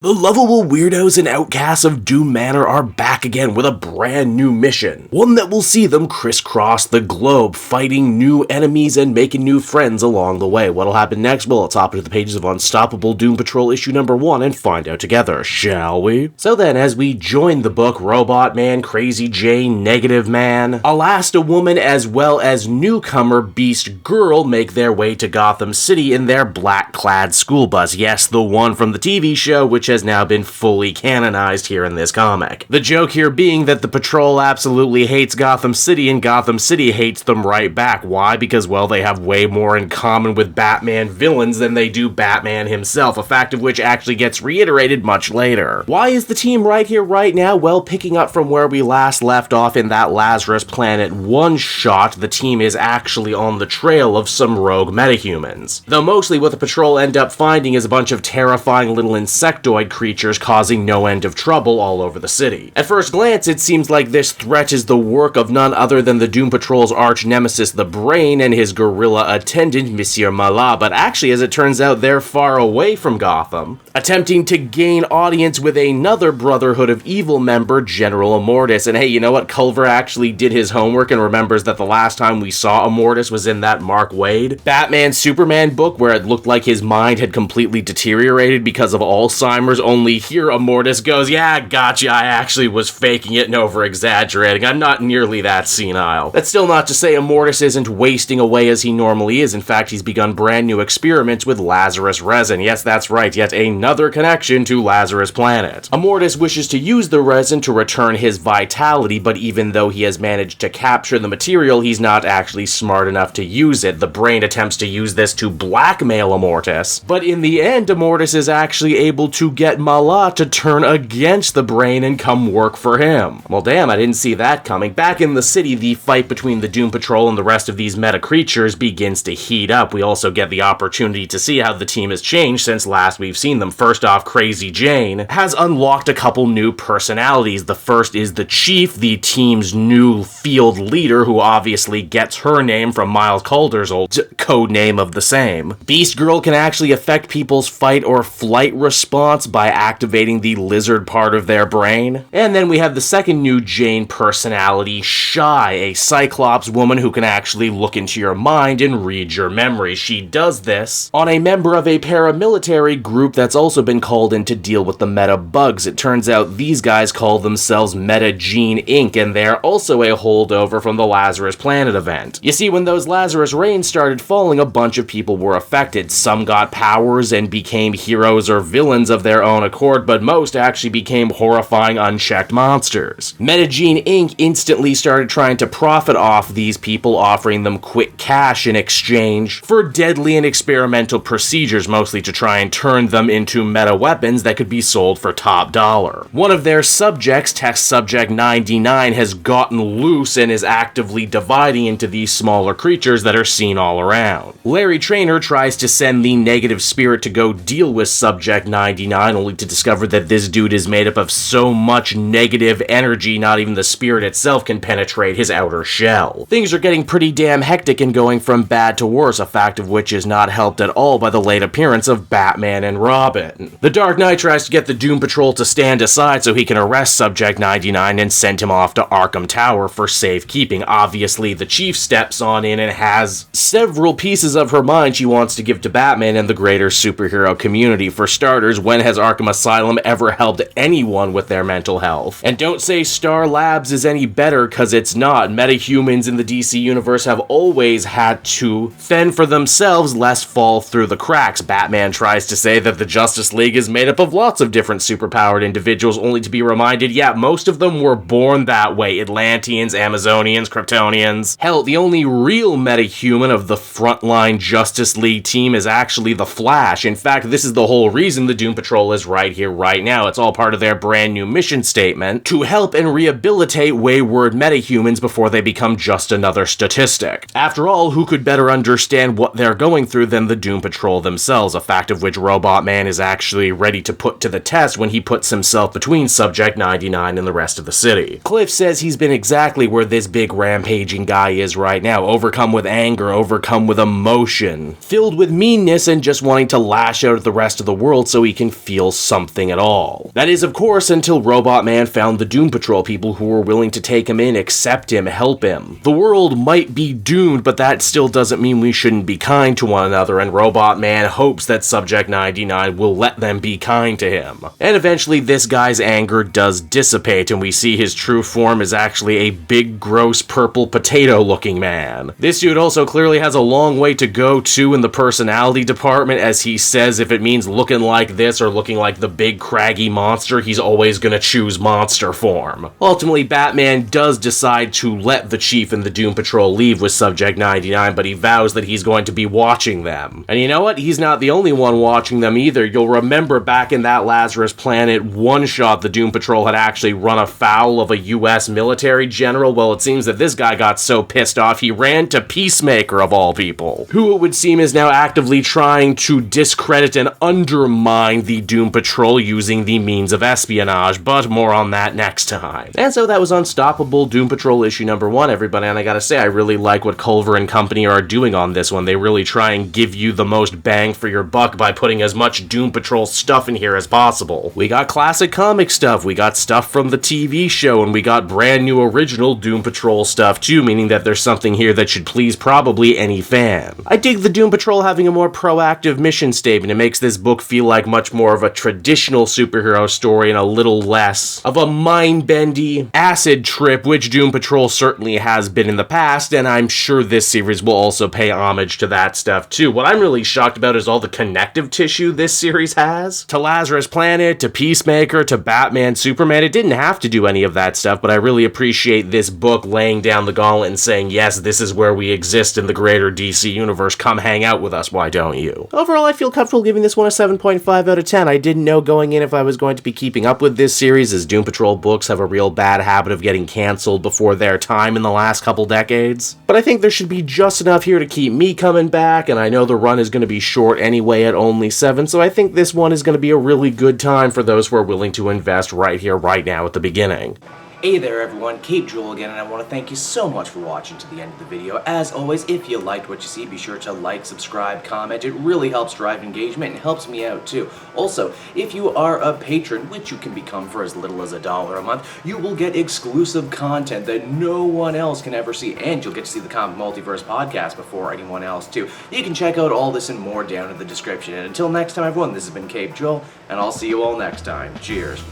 The lovable weirdos and outcasts of Doom Manor are back again with a brand new mission. One that will see them crisscross the globe, fighting new enemies and making new friends along the way. What'll happen next? Well, let's hop into the pages of Unstoppable Doom Patrol issue number 1 and find out together, shall we? So then, as we join the book, Robotman, Crazy Jane, Negative Man, Elasti-Woman, as well as newcomer Beast Girl make their way to Gotham City in their black-clad school bus. Yes, the one from the TV show, which has now been fully canonized here in this comic. The joke here being that the Patrol absolutely hates Gotham City and Gotham City hates them right back. Why? Because, well, they have way more in common with Batman villains than they do Batman himself, a fact of which actually gets reiterated much later. Why is the team right here, right now? Well, picking up from where we last left off in that Lazarus Planet one-shot, the team is actually on the trail of some rogue metahumans. Though mostly what the Patrol end up finding is a bunch of terrifying little insectoid creatures causing no end of trouble all over the city. At first glance, it seems like this threat is the work of none other than the Doom Patrol's arch nemesis, the Brain, and his gorilla attendant, Monsieur Mallah, but actually, as it turns out, they're far away from Gotham, attempting to gain audience with another Brotherhood of Evil member, General Immortus. And hey, you know what? Culver actually did his homework and remembers that the last time we saw Immortus was in that Mark Waid Batman-Superman book where it looked like his mind had completely deteriorated because of Alzheimer's. Only here Immortus goes, yeah, gotcha, I actually was faking it and over-exaggerating. I'm not nearly that senile. That's still not to say Immortus isn't wasting away as he normally is. In fact, he's begun brand new experiments with Lazarus resin. Yes, that's right, yet another connection to Lazarus Planet. Immortus wishes to use the resin to return his vitality, but even though he has managed to capture the material, he's not actually smart enough to use it. The Brain attempts to use this to blackmail Immortus, but in the end, Immortus is actually able to get Mallah to turn against the Brain and come work for him. Well, damn, I didn't see that coming. Back in the city, the fight between the Doom Patrol and the rest of these meta creatures begins to heat up. We also get the opportunity to see how the team has changed since last we've seen them. First off, Crazy Jane has unlocked a couple new personalities. The first is the Chief, the team's new field leader, who obviously gets her name from Miles Calder's old code name of the same. Beast Girl can actually affect people's fight or flight response by activating the lizard part of their brain. And then we have the second new Jane personality, Shy, a Cyclops woman who can actually look into your mind and read your memories. She does this on a member of a paramilitary group that's also been called in to deal with the meta bugs. It turns out these guys call themselves Metagene Inc., and they're also a holdover from the Lazarus Planet event. You see, when those Lazarus rains started falling, a bunch of people were affected. Some got powers and became heroes or villains of their own accord, but most actually became horrifying unchecked monsters. Metagene Inc. instantly started trying to profit off these people, offering them quick cash in exchange for deadly and experimental procedures, mostly to try and turn them into meta weapons that could be sold for top dollar. One of their subjects, Test Subject 99, has gotten loose and is actively dividing into these smaller creatures that are seen all around. Larry Traynor tries to send the negative spirit to go deal with Subject 99, only to discover that this dude is made up of so much negative energy, not even the spirit itself can penetrate his outer shell. Things are getting pretty damn hectic and going from bad to worse, a fact of which is not helped at all by the late appearance of Batman and Robin. The Dark Knight tries to get the Doom Patrol to stand aside so he can arrest Subject 99 and send him off to Arkham Tower for safekeeping. Obviously, the Chief steps on in and has several pieces of her mind she wants to give to Batman and the greater superhero community. For starters, when has Arkham Asylum ever helped anyone with their mental health? And don't say Star Labs is any better, cause it's not. Metahumans in the DC universe have always had to fend for themselves lest fall through the cracks. Batman tries to say that the Justice League is made up of lots of different superpowered individuals, only to be reminded, yeah, most of them were born that way. Atlanteans, Amazonians, Kryptonians. Hell, the only real metahuman of the frontline Justice League team is actually the Flash. In fact, this is the whole reason the Doom Patrol is right here, right now. It's all part of their brand new mission statement to help and rehabilitate wayward metahumans before they become just another statistic. After all, who could better understand what they're going through than the Doom Patrol themselves, a fact of which Robotman is actually ready to put to the test when he puts himself between Subject 99 and the rest of the city. Cliff says he's been exactly where this big rampaging guy is right now, overcome with anger, overcome with emotion, filled with meanness and just wanting to lash out at the rest of the world so he can feel feel something at all. That is, of course, until Robotman found the Doom Patrol people who were willing to take him in, accept him, help him. The world might be doomed, but that still doesn't mean we shouldn't be kind to one another, and Robotman hopes that Subject 99 will let them be kind to him. And eventually this guy's anger does dissipate, and we see his true form is actually a big, gross, purple potato-looking man. This dude also clearly has a long way to go too in the personality department, as he says if it means looking like this or looking like the big craggy monster, he's always gonna choose monster form. Ultimately, Batman does decide to let the Chief and the Doom Patrol leave with Subject 99, but he vows that he's going to be watching them. And you know what? He's not the only one watching them either. You'll remember back in that Lazarus Planet one-shot, the Doom Patrol had actually run afoul of a US military general. Well, it seems that this guy got so pissed off he ran to Peacemaker, of all people, who it would seem is now actively trying to discredit and undermine the Doom Patrol using the means of espionage, but more on that next time. And so that was Unstoppable Doom Patrol issue number 1, everybody, and I gotta say, I really like what Culver and company are doing on this one. They really try and give you the most bang for your buck by putting as much Doom Patrol stuff in here as possible. We got classic comic stuff, we got stuff from the TV show, and we got brand new original Doom Patrol stuff too, meaning that there's something here that should please probably any fan. I dig the Doom Patrol having a more proactive mission statement. It makes this book feel like much more of a traditional superhero story and a little less of a mind-bendy acid trip, which Doom Patrol certainly has been in the past, and I'm sure this series will also pay homage to that stuff too. What I'm really shocked about is all the connective tissue this series has. To Lazarus Planet, to Peacemaker, to Batman, Superman. It didn't have to do any of that stuff, but I really appreciate this book laying down the gauntlet and saying, yes, this is where we exist in the greater DC universe. Come hang out with us, why don't you? Overall, I feel comfortable giving this one a 7.5 out of 10. I didn't know going in if I was going to be keeping up with this series, as Doom Patrol books have a real bad habit of getting canceled before their time in the last couple decades. But I think there should be just enough here to keep me coming back, and I know the run is going to be short anyway at only 7, so I think this one is going to be a really good time for those who are willing to invest right here, right now at the beginning. Hey there everyone, Cape Joel again, and I want to thank you so much for watching to the end of the video. As always, if you liked what you see, be sure to like, subscribe, comment. It really helps drive engagement and helps me out too. Also, if you are a patron, which you can become for as little as $1 a month, you will get exclusive content that no one else can ever see, and you'll get to see the Comic Multiverse podcast before anyone else too. You can check out all this and more down in the description. And until next time everyone, this has been Cape Joel, and I'll see you all next time. Cheers.